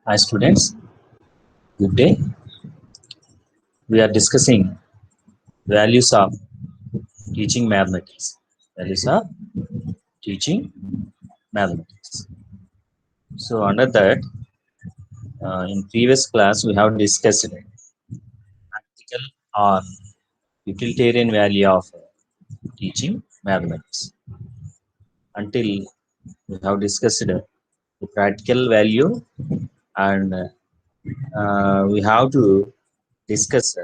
Hi students, good day. We are discussing values of teaching mathematics. Values of teaching mathematics. So under that, in previous class we have discussed practical or utilitarian value of teaching mathematics. Until we have discussed the practical value and we have to discuss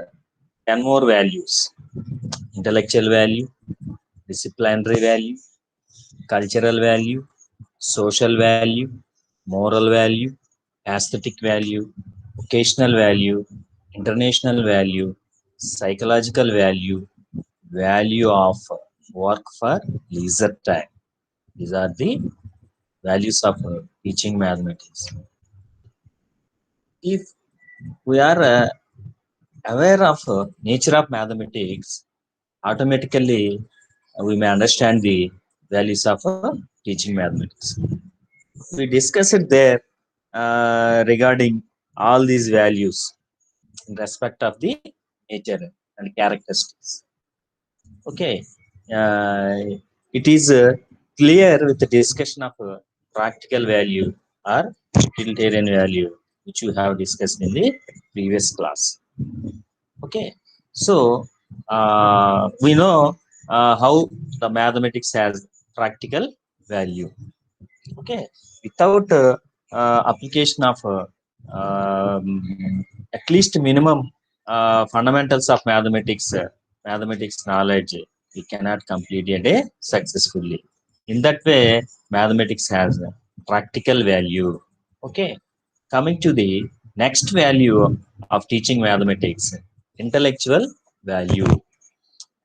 10 more values: intellectual value, disciplinary value, cultural value, social value, moral value, aesthetic value, vocational value, international value, psychological value, value of work for leisure time. These are the values of teaching mathematics. If we are aware of nature of mathematics, automatically we may understand the values of teaching mathematics. We discussed it there regarding all these values in respect of the nature and characteristics. Okay, uh, it is clear with the discussion of practical value or utilitarian value, which we have discussed in the previous class. Okay, so we know how the mathematics has practical value. Okay, without application of at least minimum fundamentals of mathematics, mathematics knowledge, we cannot complete a day successfully. In that way, mathematics has a practical value. Okay, coming to the next value of teaching mathematics, intellectual value.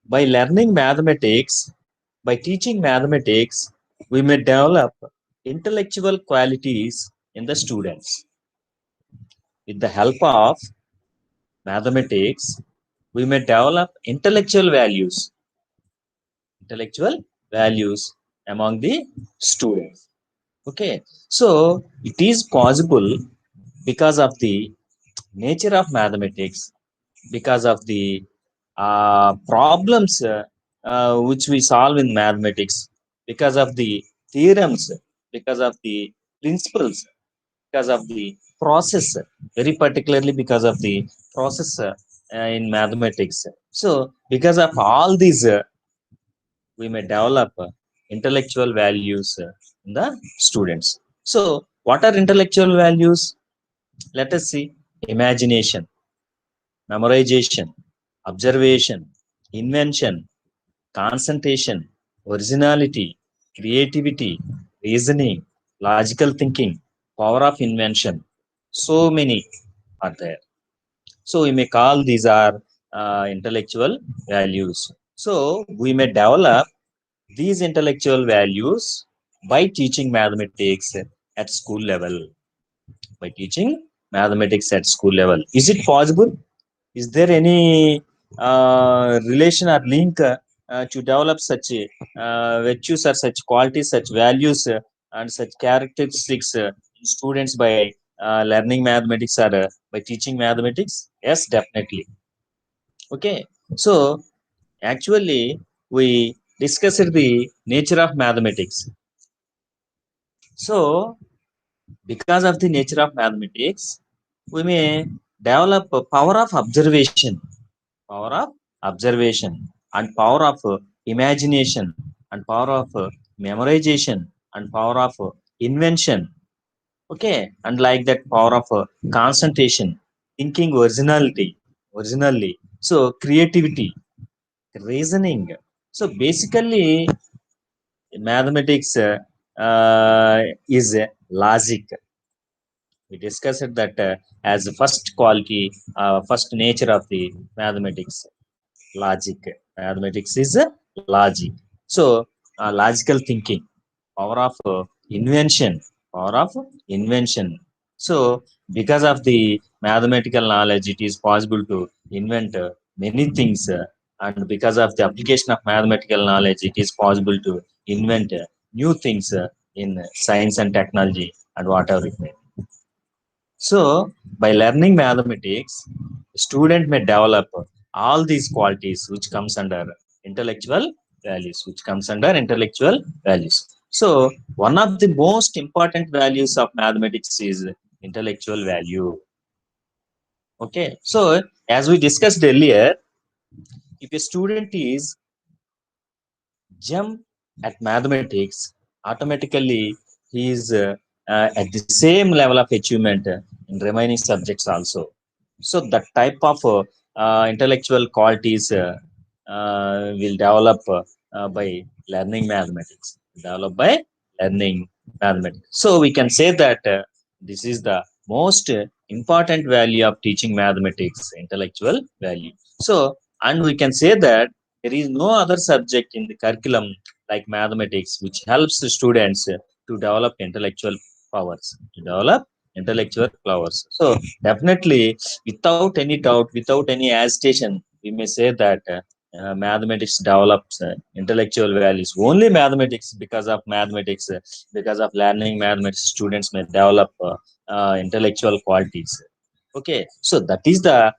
By learning mathematics, by teaching mathematics, we may develop intellectual qualities in the students. With the help of mathematics, we may develop intellectual values among the students. Okay, so it is possible because of the nature of mathematics, because of the problems which we solve in mathematics, because of the theorems, because of the principles, because of the process, very particularly because of the process in mathematics. So, because of all these, we may develop intellectual values in the students. So, what are intellectual values? Let us see: imagination, memorization, observation, invention, concentration, originality, creativity, reasoning, logical thinking, power of invention. So many are there. So we may call these are intellectual values. So we may develop these intellectual values by teaching mathematics at school level. By teaching mathematics at school level, is it possible? Is there any relation or link to develop such virtues or such qualities, such values, and such characteristics in students by learning mathematics or by teaching mathematics? Yes, definitely. Okay, so actually, we discussed the nature of mathematics. So, because of the nature of mathematics, we may develop a power of observation and power of imagination and power of memorization and power of invention. Okay, and like that power of concentration, thinking originally, so creativity, reasoning. So basically mathematics is logic. We discussed that as the first quality, first nature of the mathematics, logic. Mathematics is logic. So logical thinking, power of invention, power of invention. So because of the mathematical knowledge, it is possible to invent many things, and because of the application of mathematical knowledge, it is possible to invent new things in science and technology and whatever it may be. So, by learning mathematics, student may develop all these qualities which comes under intellectual values, which comes under intellectual values. So, one of the most important values of mathematics is intellectual value. Okay, so as we discussed earlier, if a student is jump at mathematics, automatically he is at the same level of achievement in remaining subjects also. So that type of intellectual qualities will develop by learning mathematics. Develop by learning mathematics. So we can say that this is the most important value of teaching mathematics, intellectual value. So, and we can say that there is no other subject in the curriculum like mathematics which helps the students to develop intellectual powers. To develop intellectual powers. So definitely, without any doubt, without any hesitation, we may say that mathematics develops intellectual values. Only mathematics, because of mathematics, because of learning mathematics, students may develop intellectual qualities. Okay, so that is the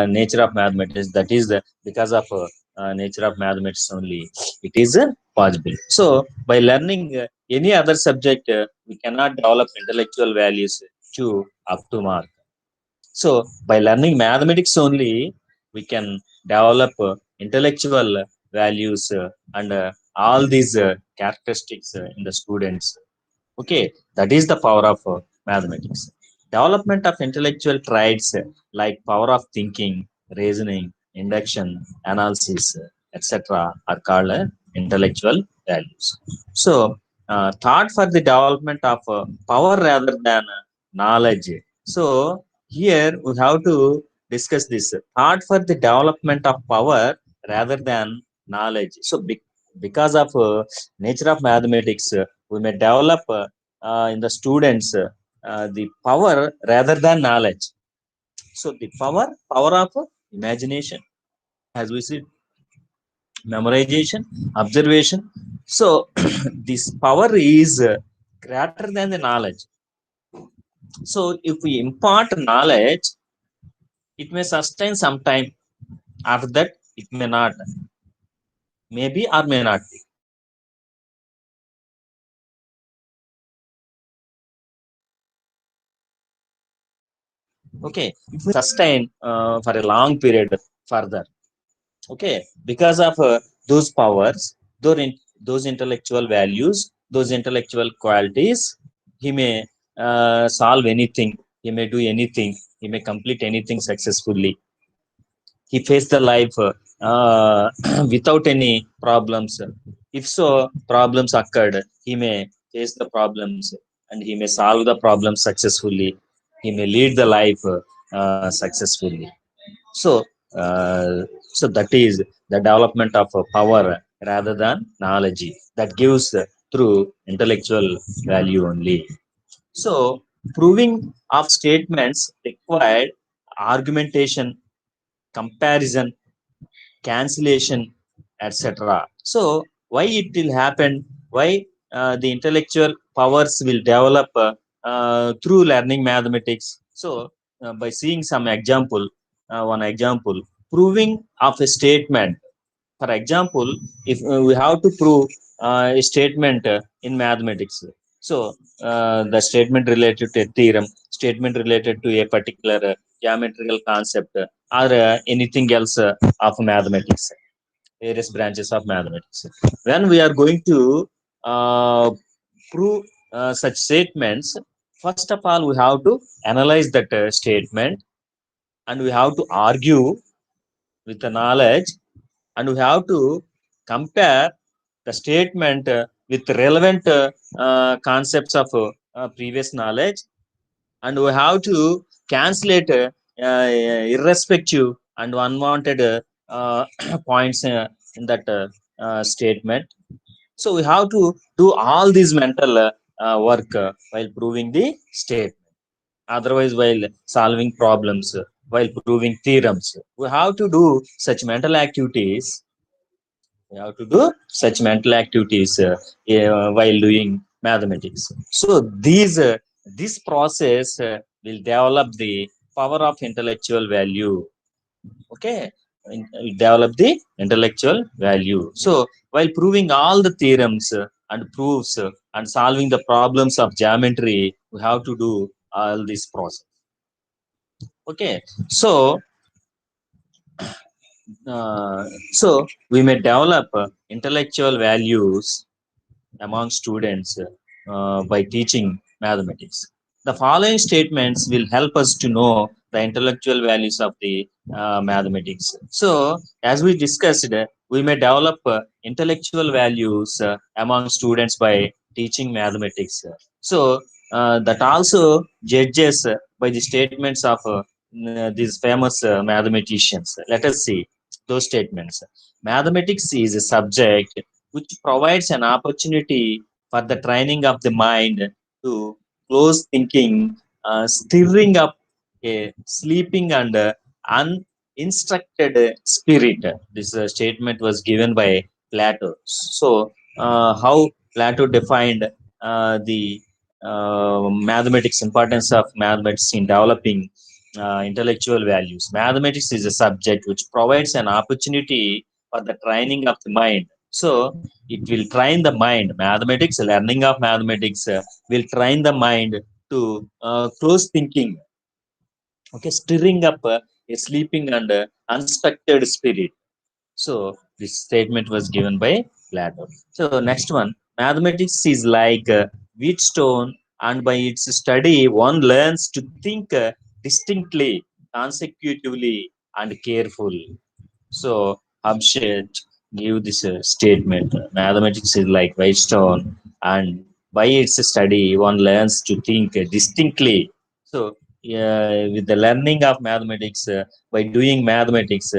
nature of mathematics. That is the because of nature of mathematics only it is possible. So by learning any other subject, we cannot develop intellectual values to up to mark. So by learning mathematics only, we can develop intellectual values and all these characteristics in the students. Okay, that is the power of mathematics. Development of intellectual traits like power of thinking, reasoning, induction, analysis, etc., are called intellectual values. So, thought for the development of power rather than knowledge. So, here we have to discuss this thought for the development of power rather than knowledge. So, because of nature of mathematics, we may develop in the students the power rather than knowledge. So the power of imagination, as we see, memorization, observation. So this power is greater than the knowledge. So if we impart knowledge, it may sustain some time. After that it may not, maybe or may not be. Okay, it will sustain for a long period further. Okay, because of those powers, those intellectual values, those intellectual qualities, he may solve anything, he may do anything, he may complete anything successfully. He faced the life without any problems. If so problems occurred, he may face the problems and he may solve the problems successfully. He may lead the life successfully. So, uh, so that is the development of power rather than knowledge that gives through intellectual value only. So, proving of statements required argumentation, comparison, cancellation, etc. So, why it will happen? Why the intellectual powers will develop through learning mathematics? So, by seeing some example, one example, proving of a statement. For example, if we have to prove a statement in mathematics, so the statement related to a theorem, statement related to a particular geometrical concept, or anything else of mathematics, various branches of mathematics. When we are going to uh, prove such statements, first of all, we have to analyze that statement, and we have to argue with the knowledge, and we have to compare the statement with relevant concepts of previous knowledge, and we have to cancellate irrespective and unwanted points in that statement. So we have to do all these mental work while proving the statement. Otherwise, while solving problems, while proving theorems, we have to do such mental activities. We have to do such mental activities while doing mathematics. So this process will develop the power of intellectual value. Okay, develop the intellectual value. So while proving all the theorems and proofs and solving the problems of geometry, we have to do all this process. Okay, so uh, we may develop intellectual values among students by teaching mathematics. The following statements will help us to know the intellectual values of the mathematics. So, as we discussed, we may develop intellectual values among students by teaching mathematics. So, that also judges by the statements of these famous mathematicians. Let us see those statements. Mathematics is a subject which provides an opportunity for the training of the mind to close thinking, stirring up a sleeping and uninstructed spirit. This statement was given by Plato. So, how Plato defined the mathematics, importance of mathematics in developing intellectual values. Mathematics is a subject which provides an opportunity for the training of the mind. So, it will train the mind. Mathematics, learning of mathematics will train the mind to close thinking, okay, stirring up a sleeping and unstructured spirit. So this statement was given by Plato. So next one, mathematics is like wheatstone, and by its study one learns to think distinctly, consecutively, and carefully. So Abshet give this statement. Mathematics is like Whitestone, and by its study, one learns to think distinctly. So, with the learning of mathematics, by doing mathematics,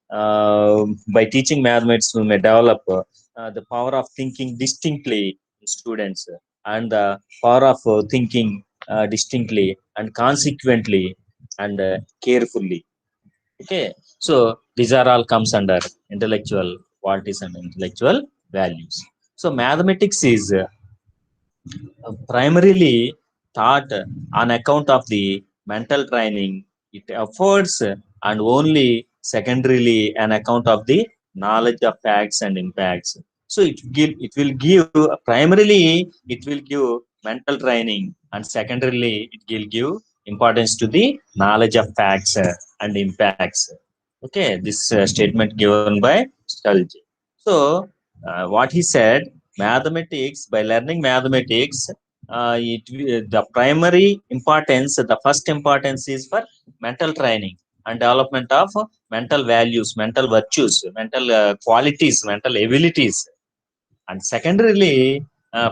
by teaching mathematics, we may develop the power of thinking distinctly in students, and the power of thinking distinctly and consequently and carefully. Okay, so these are all comes under intellectual qualities and intellectual values. So mathematics is primarily taught on account of the mental training it affords, and only secondarily an account of the knowledge of facts and impacts. So it will give primarily it will give mental training, and secondarily it will give importance to the knowledge of facts and impacts. Okay, this statement given by Sturge. So what he said, mathematics, by learning mathematics, the primary importance, the first importance is for mental training and development of mental values, mental virtues, mental qualities, mental abilities, and secondarily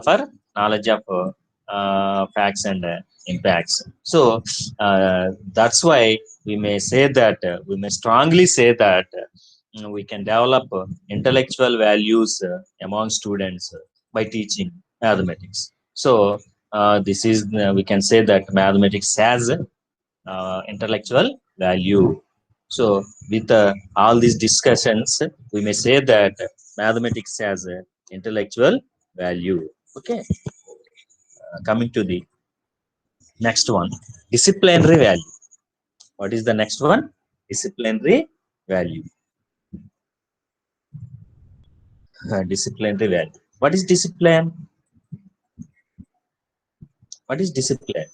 for knowledge of facts and impacts. So that's why we may say that we may strongly say that we can develop intellectual values among students by teaching mathematics. So this is we can say that mathematics has intellectual value. So with all these discussions, we may say that mathematics has intellectual value. Okay, coming to the next one, disciplinary value. What is the next one? Disciplinary value. Disciplinary value. What is discipline? What is discipline?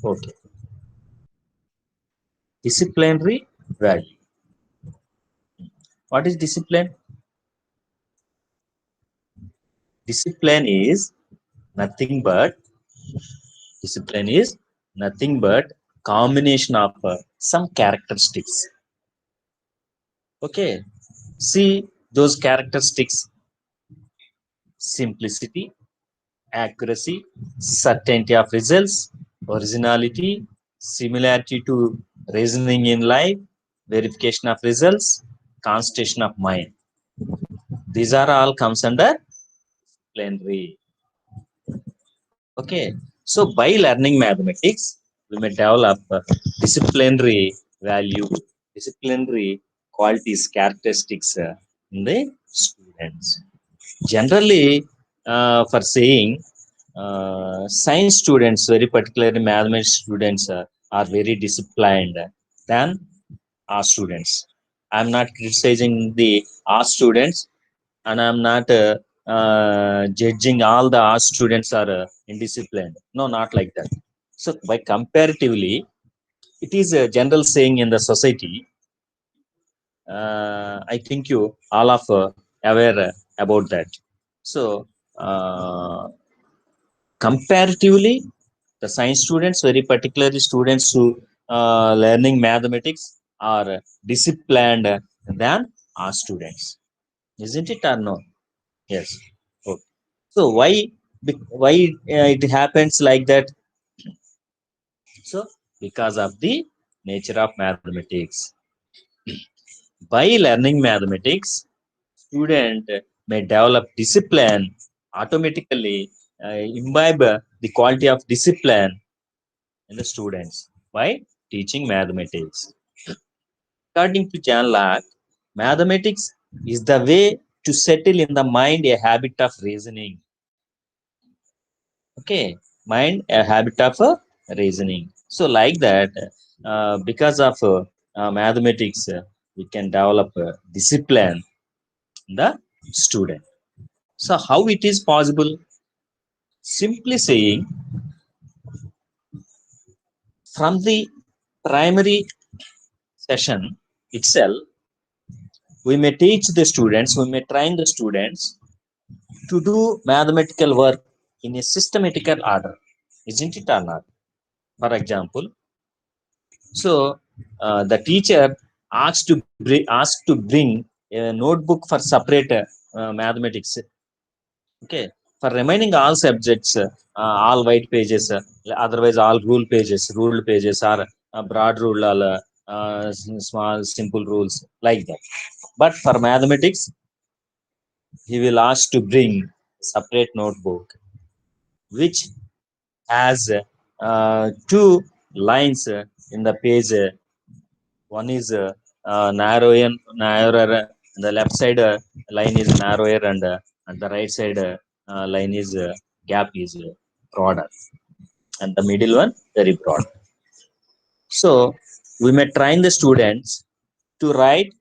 Okay, disciplinary value. What is discipline? Discipline is nothing but discipline is nothing but combination of some characteristics. Okay, see those characteristics: simplicity, accuracy, certainty of results, originality, similarity to reasoning in life, verification of results, concentration of mind. These are all comes under disciplinary. Okay, so by learning mathematics, we may develop disciplinary value, disciplinary qualities, characteristics. in the students. Generally, for saying, science students, very particularly mathematics students, are very disciplined than our students. I'm not criticizing the our students, and I'm not judging all the our students are indisciplined. No, not like that. So, by comparatively, it is a general saying in the society. I think you all of aware about that. So, uh, comparatively, the science students, very particularly students who learning mathematics, are disciplined than our students, isn't it or no? Yes. Okay. So why it happens like that? So because of the nature of mathematics. By learning mathematics, student may develop discipline automatically, imbibe the quality of discipline in the students by teaching mathematics. According to John Locke, mathematics is the way to settle in the mind a habit of reasoning. Okay, mind a habit of reasoning. So, like that, because of mathematics, we can develop discipline in the student. So, how it is possible? Simply saying, from the primary session itself, we may teach the students, we may train the students to do mathematical work in a systematical order, isn't it or not? For example, so the teacher asked to bring a notebook for separate mathematics. Okay, for remaining all subjects, all white pages, otherwise all ruled pages, or broad rule, small simple rules like that. But for mathematics, he will ask to bring separate notebook which has two lines in the page. One is narrower. The left side line is narrower, and the right side line is gap is broader, and the middle one very broad. So we may train the students to write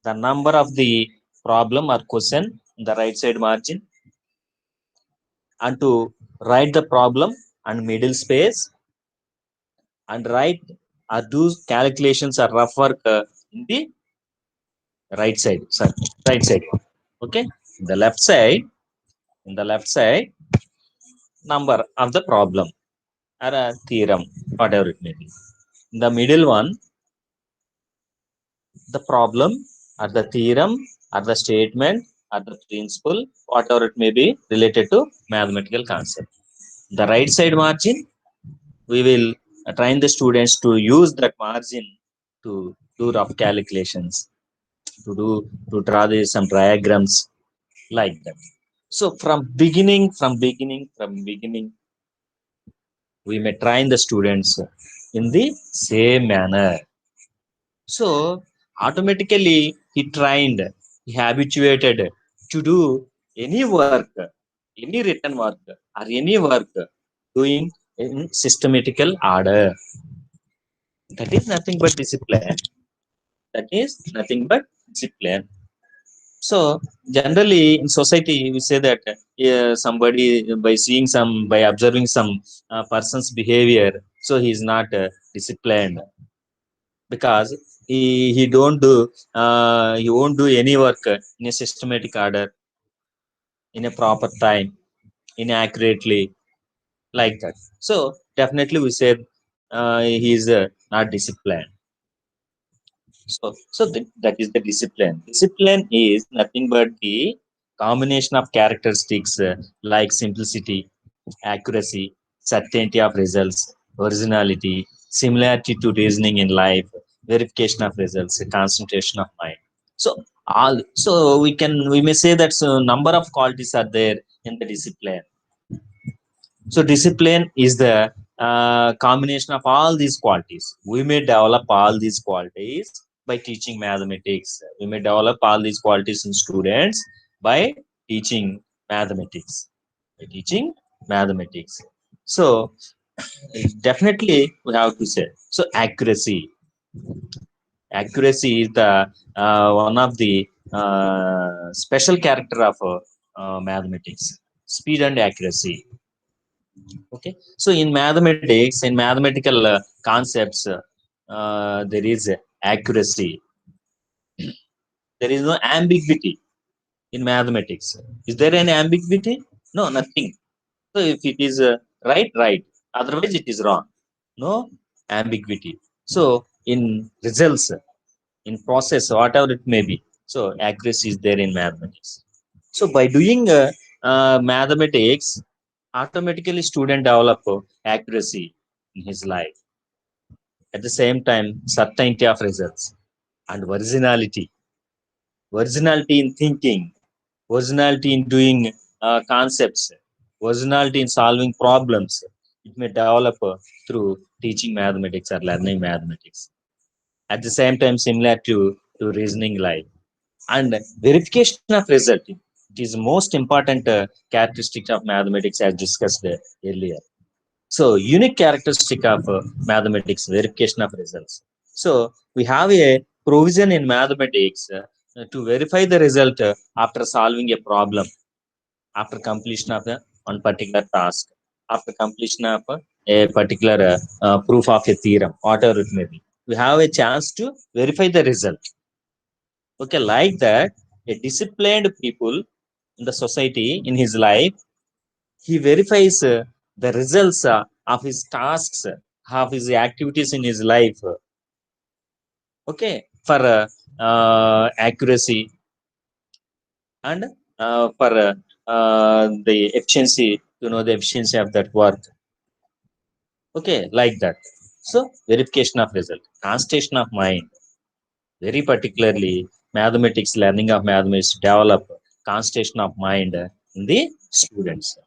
the number of the problem or question in the right side margin, and to write the problem and middle space, and write or do calculations or rough work in the right side, sorry, right side. Okay, the left side, in the left side, number of the problem or a theorem, whatever it may be. In the middle one, the problem or the theorem or the statement or the principle, whatever it may be related to mathematical concept. The right side margin, we will train the students to use that margin to do rough calculations, to do to draw some diagrams like that. So from beginning, we may train the students in the same manner. So automatically he trained, he habituated to do any work, any written work or any work doing in systematical order. That is nothing but discipline. That is nothing but discipline. So generally in society we say that somebody, by observing some person's behavior, so he is not disciplined, because he won't do any work in a systematic order, in a proper time, inaccurately, like that. So definitely we say he is not disciplined. So that is the discipline. Discipline is nothing but the combination of characteristics like simplicity, accuracy, certainty of results, originality, similarity to reasoning in life, verification of results, concentration of mind. So we may say that so number of qualities are there in the discipline. So discipline is the combination of all these qualities. We may develop all these qualities by teaching mathematics. We may develop all these qualities in students by teaching mathematics. By teaching mathematics. So definitely we have to say. So accuracy. Accuracy is the one of the special character of mathematics. Speed and accuracy. Okay. So in mathematics, in mathematical concepts, there is accuracy. There is no ambiguity in mathematics. Is there any ambiguity? No, nothing. So if it is right, right. Otherwise, it is wrong. No ambiguity. So in results, in process, whatever it may be. So accuracy is there in mathematics. So by doing mathematics, automatically student develop accuracy in his life. At the same time, certainty of results and originality in thinking, originality in doing concepts, originality in solving problems. It may develop through teaching mathematics or learning mathematics. At the same time, similar to reasoning life. And verification of result. It is most important characteristic of mathematics as discussed earlier. So unique characteristic of mathematics, verification of results. So we have a provision in mathematics to verify the result after solving a problem, after completion of one particular task, after completion of a particular proof of a theorem, whatever it may be. We have a chance to verify the result. Okay, like that, a disciplined people in the society in his life, he verifies the results of his tasks, of his activities in his life. Okay, for accuracy and for the efficiency, to know the efficiency of that work. Okay, like that. So verification of result, concentration of mind. Very particularly, mathematics, learning of mathematics develop concentration of mind in the students.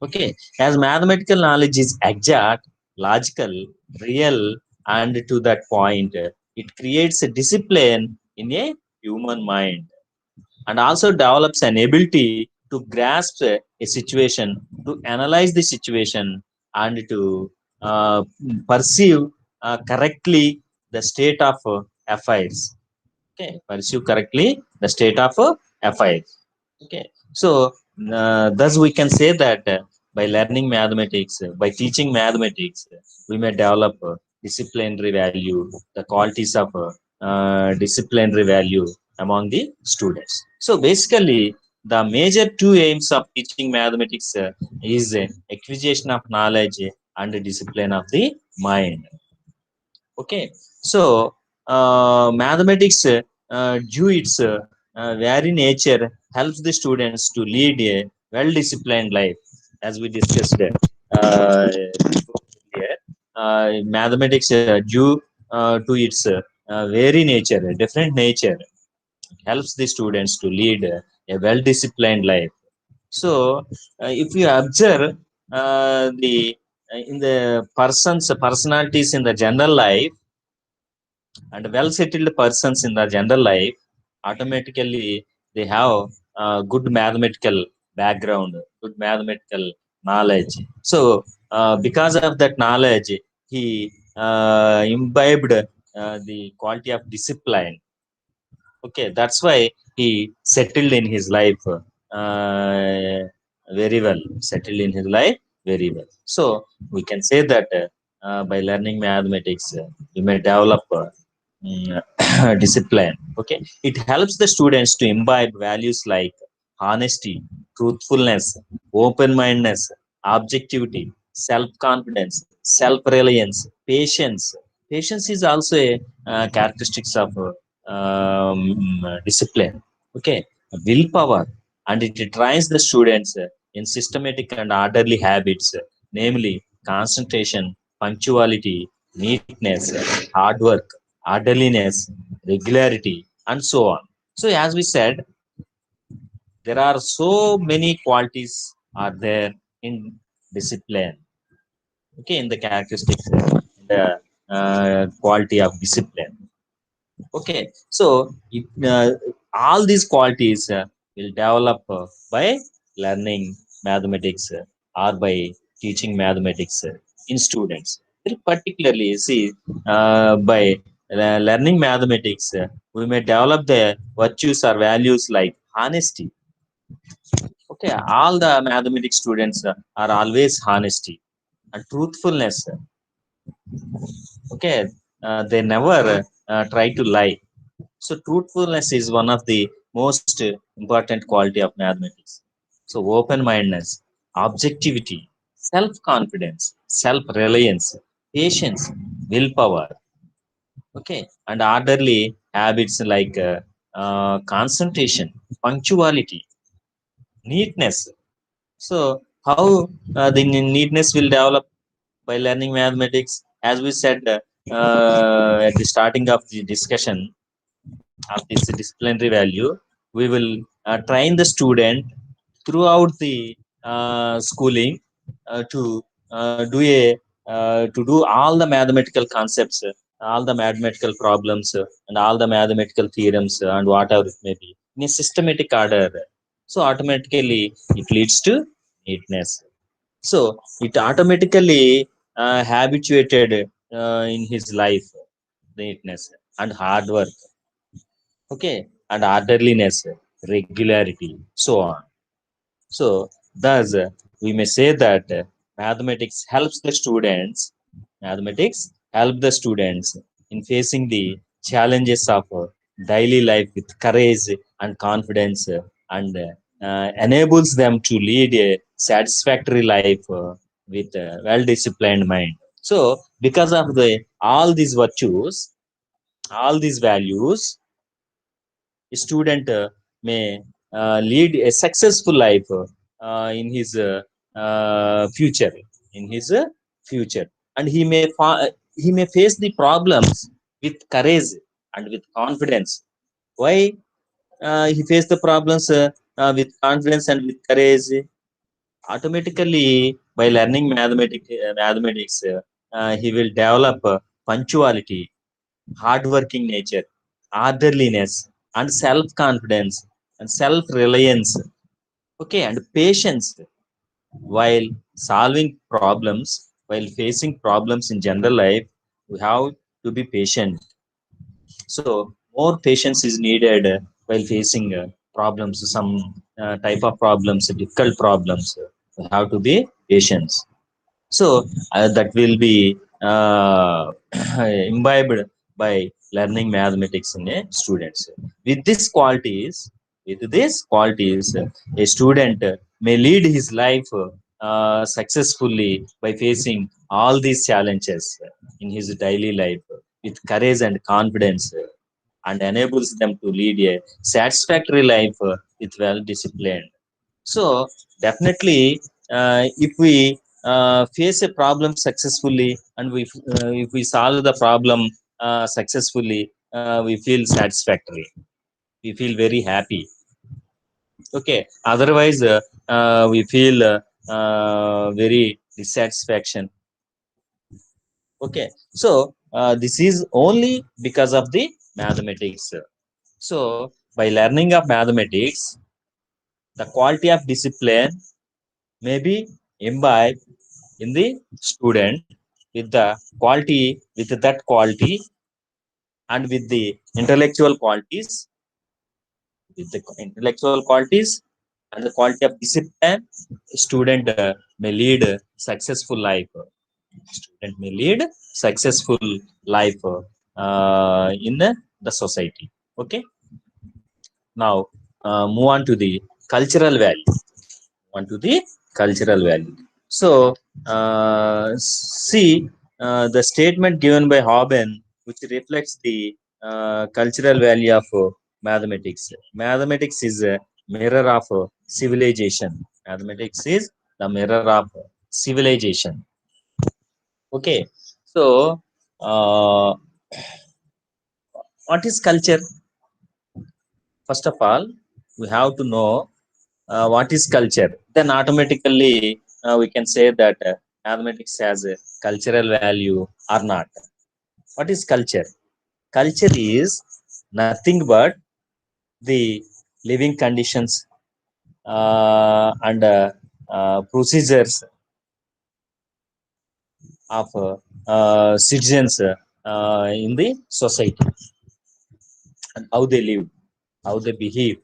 Okay, as mathematical knowledge is exact, logical, real, and to that point, it creates a discipline in a human mind and also develops an ability to grasp a situation, to analyze the situation, and to perceive correctly the state of affairs. Okay, pursue correctly the state of affairs. Okay, so thus we can say that by learning mathematics, by teaching mathematics, we may develop disciplinary value, the qualities of disciplinary value among the students. So basically, the major two aims of teaching mathematics is acquisition of knowledge and discipline of the mind. Okay, so mathematics due its very nature helps the students to lead a well-disciplined life, as we discussed earlier. Mathematics due to its very nature, different nature, helps the students to lead a well-disciplined life. So, if you observe the in the persons personalities in the general life, and well settled persons in the general life, automatically they have good mathematical background, good mathematical knowledge. So because of that knowledge, he imbibed the quality of discipline. Okay, that's why he settled in his life very well, settled in his life very well. So we can say that by learning mathematics, you may develop discipline. Okay, it helps the students to imbibe values like honesty, truthfulness, open-mindedness, objectivity, self-confidence, self-reliance, patience. Patience is also a characteristics of discipline. Okay, willpower, and it trains the students in systematic and orderly habits, namely concentration, punctuality, neatness, hard work, orderliness, regularity, and so on. So, as we said, there are so many qualities are there in discipline. Okay, in the characteristics, the quality of discipline. Okay, so all these qualities will develop by learning mathematics or by teaching mathematics in students. Very particularly, see, by learning mathematics, we may develop the virtues or values like honesty. Okay, all the mathematics students are always honesty and truthfulness. Okay, they never try to lie. So truthfulness is one of the most important quality of mathematics. So open-mindedness, objectivity, self-confidence, self-reliance, patience, willpower, okay, and orderly habits like concentration, punctuality, neatness. So how the neatness will develop by learning mathematics? As we said at the starting of the discussion, of this disciplinary value, we will train the student throughout the schooling to do all the mathematical concepts, all the mathematical problems, and all the mathematical theorems and whatever it may be in a systematic order. So automatically it leads to neatness. So it automatically habituated in his life neatness and hard work, okay, and orderliness, regularity, so on. So thus we may say that mathematics help the students in facing the challenges of daily life with courage and confidence, and enables them to lead a satisfactory life with a well disciplined mind. So because of the all these virtues, all these values, student may lead a successful life in his future, in his future, and he may face the problems with courage and with confidence. Why he face the problems with confidence and with courage? Automatically by learning mathematics, he will develop punctuality, hardworking nature, orderliness, and self confidence and self reliance. Okay, and patience while solving problems, while facing problems in general life. We have to be patient. So, more patience is needed while facing problems, some type of problems, difficult problems. We have to be patient. So that will be imbibed by learning mathematics in a students. With these qualities, with these qualities, a student may lead his life successfully by facing all these challenges in his daily life with courage and confidence, and enables them to lead a satisfactory life with well disciplined. So definitely, if we face a problem successfully, and if we solve the problem successfully, we feel satisfactory. We feel very happy. Okay. Otherwise, we feel very dissatisfaction. Okay. So this is only because of the mathematics. So by learning of mathematics, the quality of discipline may be imbibed in the student with that quality, and with the intellectual qualities and the quality of discipline, student may lead a successful life. Student may lead successful life in the society. Okay. Now move on to the cultural value. On to the cultural value. So, see the statement given by Haben, which reflects the cultural value of mathematics. Mathematics is a mirror of civilization. Mathematics is the mirror of civilization. Okay, so what is culture? First of all, we have to know what is culture. Then automatically we can say that mathematics has a cultural value or not. What is culture? Culture is nothing but the living conditions and procedures of citizens in the society, and how they live, how they behave,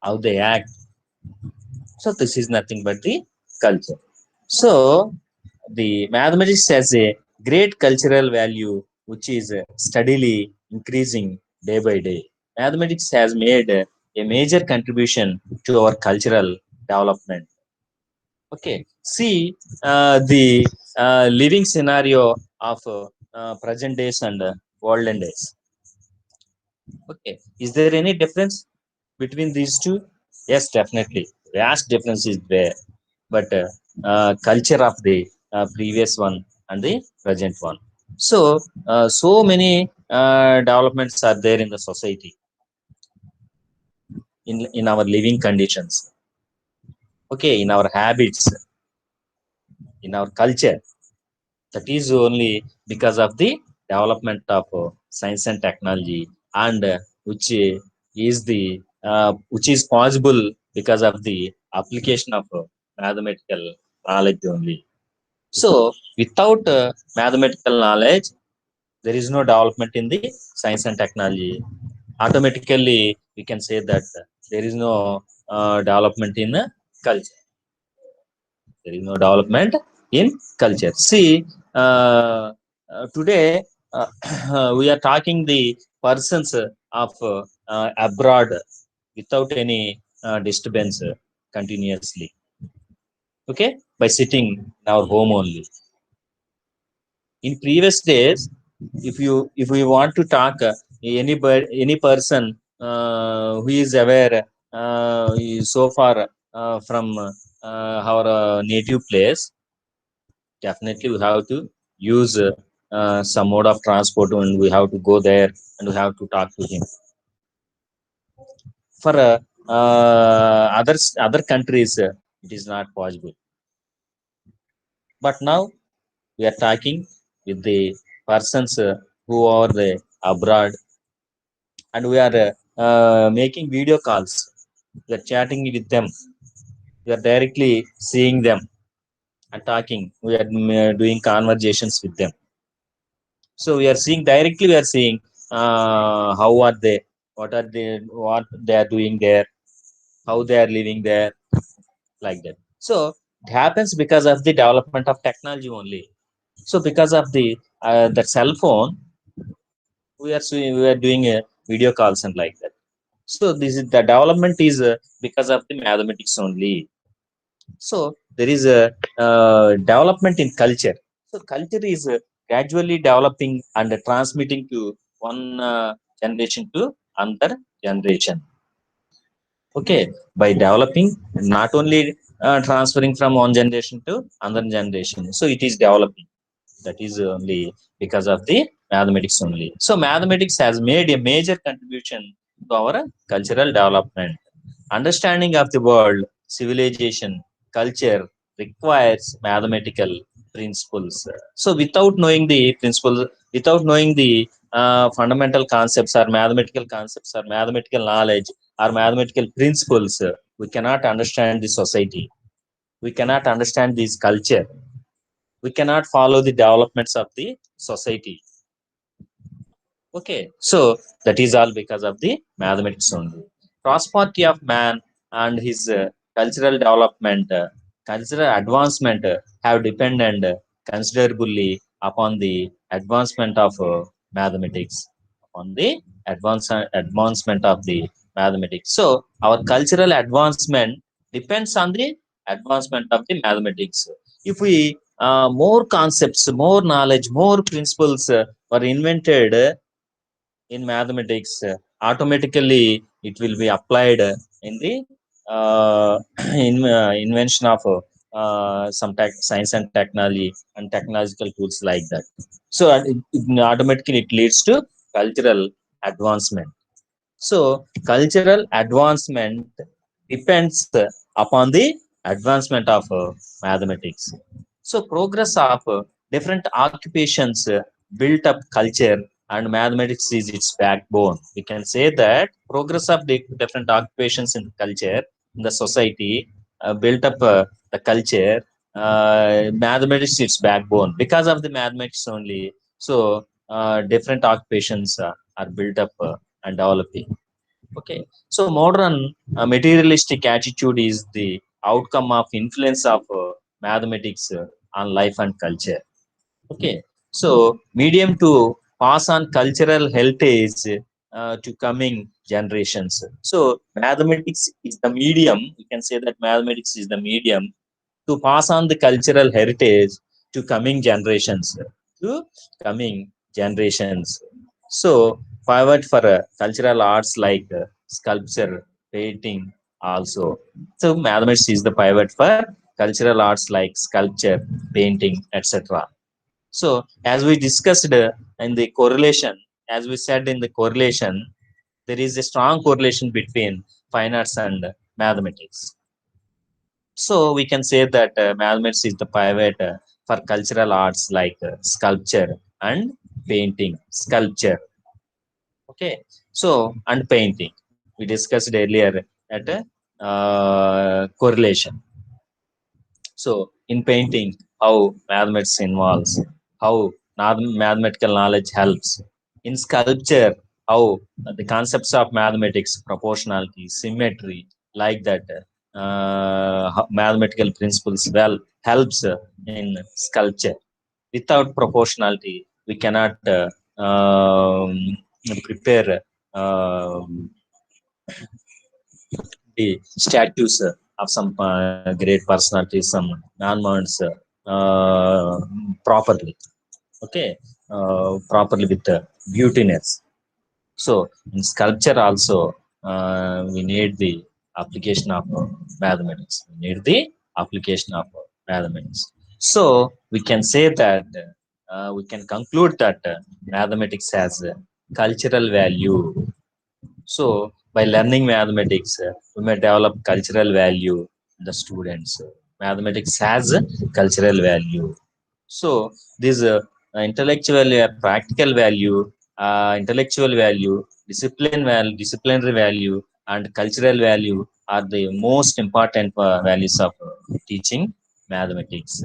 how they act. So this is nothing but the culture. So the mathematics has a great cultural value which is steadily increasing day by day. Mathematics has made a major contribution to our cultural development. Okay, see the living scenario of present days and olden days. Okay, is there any difference between these two? Yes, definitely. Vast difference is there, but culture of the previous one and the present one. So, so many developments are there in the society, in our living conditions. Okay, in our habits, in our culture. That is only because of the development of science and technology, and which is possible because of the application of mathematical knowledge only. So without mathematical knowledge, there is no development in the science and technology. Automatically we can say that there is no development in culture. There is no development in culture. See, today we are talking the persons of abroad without any disturbance continuously. Okay, by sitting in our home only. In previous days, if we want to talk any person who is aware is so far from our native place, definitely we have to use some mode of transport, and we have to go there and we have to talk to him. For other countries, it is not possible. But now we are talking with the persons who are abroad, and we are making video calls. We are chatting with them. We are directly seeing them and talking. We are doing conversations with them. So we are seeing directly. We are seeing how are they, what they are doing there, how they are living there, like that. So it happens because of the development of technology only. So because of the cell phone, we are doing video calls and like that. So this is the development is because of the mathematics only. So there is a development in culture. So culture is gradually developing and transmitting to one generation to another generation. Okay, by developing, not only transferring from one generation to another generation. So it is developing. That is only because of the mathematics only. So mathematics has made a major contribution to our cultural development. Understanding of the world, civilization, culture requires mathematical principles. So without knowing the principles, without knowing the fundamental concepts or mathematical concepts or mathematical knowledge or mathematical principles, we cannot understand the society. We cannot understand this culture. We cannot follow the developments of the society. Okay, so that is all because of the mathematics only. Prosperity of man and his cultural development, cultural advancement have depended considerably upon the advancement of mathematics, upon the advancement of the mathematics. So our cultural advancement depends on the advancement of the mathematics. If we more concepts, more knowledge, more principles were invented in mathematics, automatically it will be applied in the uh, invention of some science and technology and technological tools like that. So automatically it leads to cultural advancement. So cultural advancement depends upon the advancement of mathematics. So progress of different occupations built up culture and mathematics is its backbone. We can say that progress of the different occupations in the culture, in the society, built up the culture. Mathematics is its backbone. Because of the mathematics only, so different occupations are built up and developing. Okay, so modern materialistic attitude is the outcome of influence of mathematics on life and culture. Okay, so medium to pass on cultural heritage to coming generations. So mathematics is the medium. We can say that mathematics is the medium to pass on the cultural heritage to coming generations. To coming generations. So pivot for cultural arts like sculpture, painting, also. So mathematics is the pivot for cultural arts like sculpture, painting, etc. So, as we discussed in the correlation, as we said in the correlation, there is a strong correlation between fine arts and mathematics. So, we can say that mathematics is the pivot for cultural arts like sculpture and painting. Sculpture, okay. So, and painting. We discussed earlier at correlation. So, in painting, how mathematics involves, how mathematical knowledge helps. In sculpture, how the concepts of mathematics, proportionality, symmetry, like that, mathematical principles well helps in sculpture. Without proportionality, we cannot prepare the statues of some great personalities, some monuments properly. Okay, properly with beautiness. So in sculpture also, we need the application of mathematics. We need the application of mathematics. So we can say that we can conclude that mathematics has a cultural value. So, by learning mathematics, we may develop cultural value in the students. Mathematics has a cultural value. So, this intellectual, practical value, disciplinary value, and cultural value are the most important values of teaching mathematics.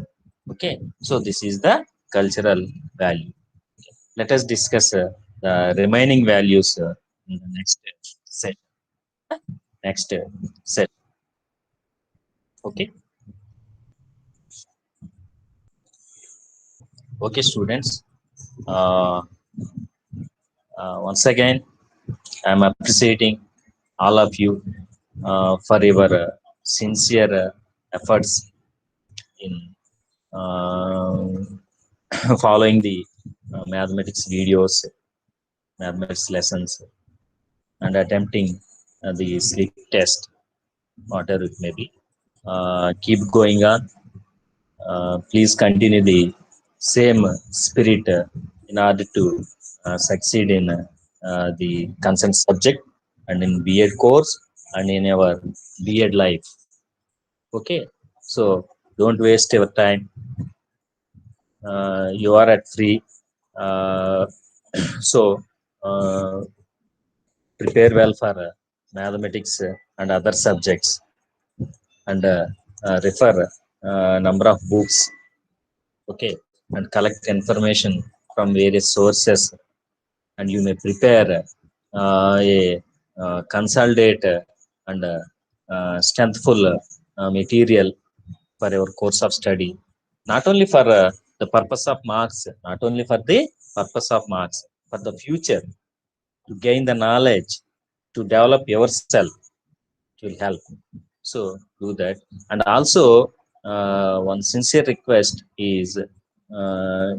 Okay, so this is the cultural value. Let us discuss the remaining values in the next set. Next set. Okay. Okay, students. Uh, Once again, I'm appreciating all of you for your sincere efforts in uh, following the mathematics videos, mathematics lessons, and attempting the sleep test, whatever it may be. Keep going on. Please continue the same spirit in order to succeed in the concerned subject and in B.Ed course and in our B.Ed life. Okay, so don't waste your time. You are at free, uh, so uh, prepare well for mathematics and other subjects and refer number of books, okay, and collect information from various sources, and you may prepare a consolidate and strengthful material for your course of study, not only for the purpose of marks, not only for the purpose of marks, for the future, to gain the knowledge, to develop yourself. It will help. So do that. And also, one sincere request is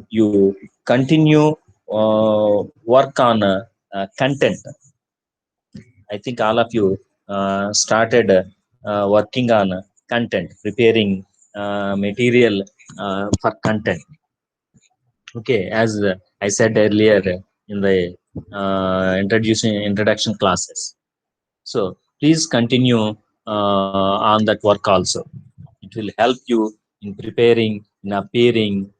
you continue work on content. I think all of you started working on content, preparing material for content. Okay, as I said earlier in the introducing introduction classes. So please continue on that work also. It will help you in preparing, in appearing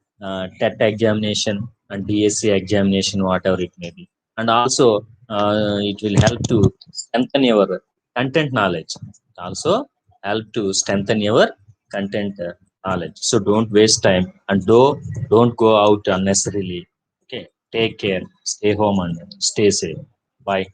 TET examination and DSC examination, whatever it may be. And also, it will help to strengthen your content knowledge. It also help to strengthen your content knowledge. So don't waste time and don't go out unnecessarily. Okay, take care, stay home and stay safe. Bye.